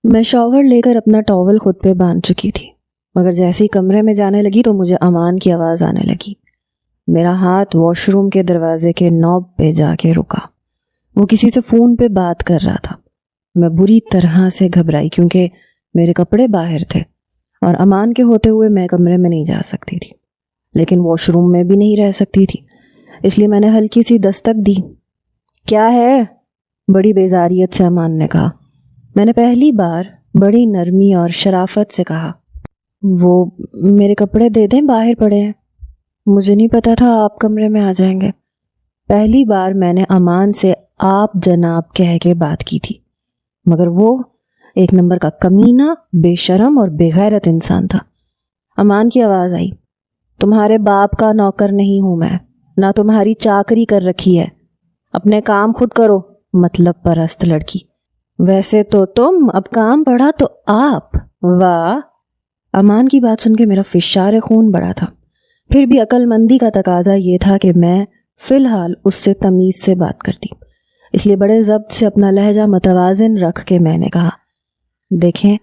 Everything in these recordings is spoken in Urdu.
میں شاور لیکر اپنا ٹاول خود پہ باندھ چکی تھی، مگر جیسے ہی کمرے میں جانے لگی تو مجھے امان کی آواز آنے لگی۔ میرا ہاتھ واش روم کے دروازے کے نوب پہ جا کے رکا۔ وہ کسی سے فون پہ بات کر رہا تھا۔ میں بری طرح سے گھبرائی کیونکہ میرے کپڑے باہر تھے اور امان کے ہوتے ہوئے میں کمرے میں نہیں جا سکتی تھی، لیکن واش روم میں بھی نہیں رہ سکتی تھی، اس لیے میں نے ہلکی سی دستک دی۔ کیا ہے؟ بڑی بیزاریت سے امان نے کہا۔ میں نے پہلی بار بڑی نرمی اور شرافت سے کہا، وہ میرے کپڑے دے دیں، باہر پڑے ہیں۔ مجھے نہیں پتا تھا آپ کمرے میں آ جائیں گے۔ پہلی بار میں نے امان سے آپ جناب کہہ کے بات کی تھی، مگر وہ ایک نمبر کا کمینہ، بے شرم اور بے غیرت انسان تھا۔ امان کی آواز آئی، تمہارے باپ کا نوکر نہیں ہوں میں، نہ تمہاری چاکری کر رکھی ہے، اپنے کام خود کرو، مطلب پرست لڑکی۔ ویسے تو تم، اب کام پڑا تو آپ۔ واہ! امان کی بات سن کے میرا فشار خون بڑھا تھا، پھر بھی عقل مندی کا تقاضا یہ تھا کہ میں فی الحال اس سے تمیز سے بات کرتی، اس لیے بڑے ضبط سے اپنا لہجہ متوازن رکھ کے میں نے کہا، دیکھیں،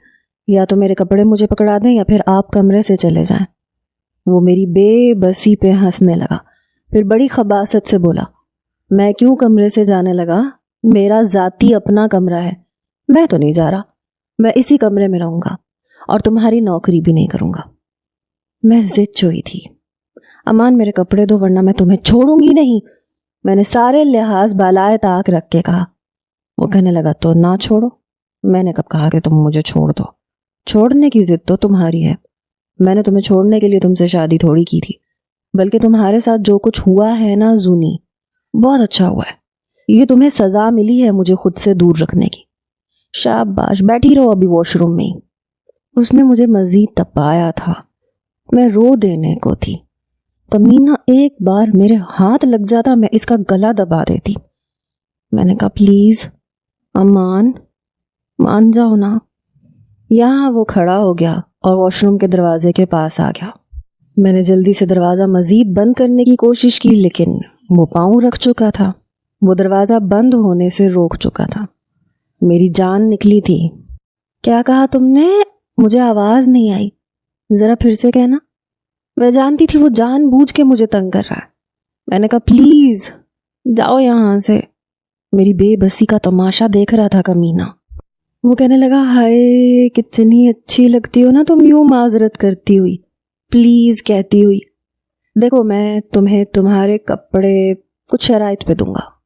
یا تو میرے کپڑے مجھے پکڑا دیں یا پھر آپ کمرے سے چلے جائیں۔ وہ میری بے بسی پہ ہنسنے لگا، پھر بڑی خباثت سے بولا، میں کیوں کمرے سے جانے لگا؟ میرا ذاتی اپنا کمرہ ہے، میں تو نہیں جا رہا، میں اسی کمرے میں رہوں گا اور تمہاری نوکری بھی نہیں کروں گا۔ میں ضد چوئی تھی، امان میرے کپڑے دو ورنہ میں تمہیں چھوڑوں گی نہیں، میں نے سارے لحاظ بالائے طاق رکھ کے کہا۔ وہ کہنے لگا، تو نہ چھوڑو۔ میں نے کب کہا کہ تم مجھے چھوڑ دو؟ چھوڑنے کی ضد تو تمہاری ہے، میں نے تمہیں چھوڑنے کے لیے تم سے شادی تھوڑی کی تھی، بلکہ تمہارے ساتھ جو کچھ ہوا ہے نا زونی، بہت اچھا ہوا ہے، یہ تمہیں سزا ملی ہے مجھے خود سے دور رکھنے کی۔ شاباش، بیٹھی رہو ابھی واش روم میں ہی۔ اس نے مجھے مزید تپایا تھا، میں رو دینے کو تھی۔ کمینہ ایک بار میرے ہاتھ لگ جاتا میں اس کا گلا دبا دیتی۔ میں نے کہا، پلیز امان، مان جاؤ نا۔ یہاں وہ کھڑا ہو گیا اور واش روم کے دروازے کے پاس آ گیا۔ میں نے جلدی سے دروازہ مزید بند کرنے کی کوشش کی، لیکن وہ پاؤں رکھ چکا تھا، وہ دروازہ بند ہونے سے روک چکا تھا۔ میری جان نکلی تھی۔ کیا کہا تم نے؟ مجھے آواز نہیں آئی، ذرا پھر سے کہنا۔ میں جانتی تھی وہ جان بوجھ کے مجھے تنگ کر رہا ہے۔ میں نے کہا، پلیز جاؤ یہاں سے۔ میری بے بسی کا تماشا دیکھ رہا تھا کمینہ۔ وہ کہنے لگا، ہائے کتنی اچھی لگتی ہو نا تم یوں معذرت کرتی ہوئی، پلیز کہتی ہوئی۔ دیکھو، میں تمہیں تمہارے کپڑے کچھ شرائط پہ دوں گا،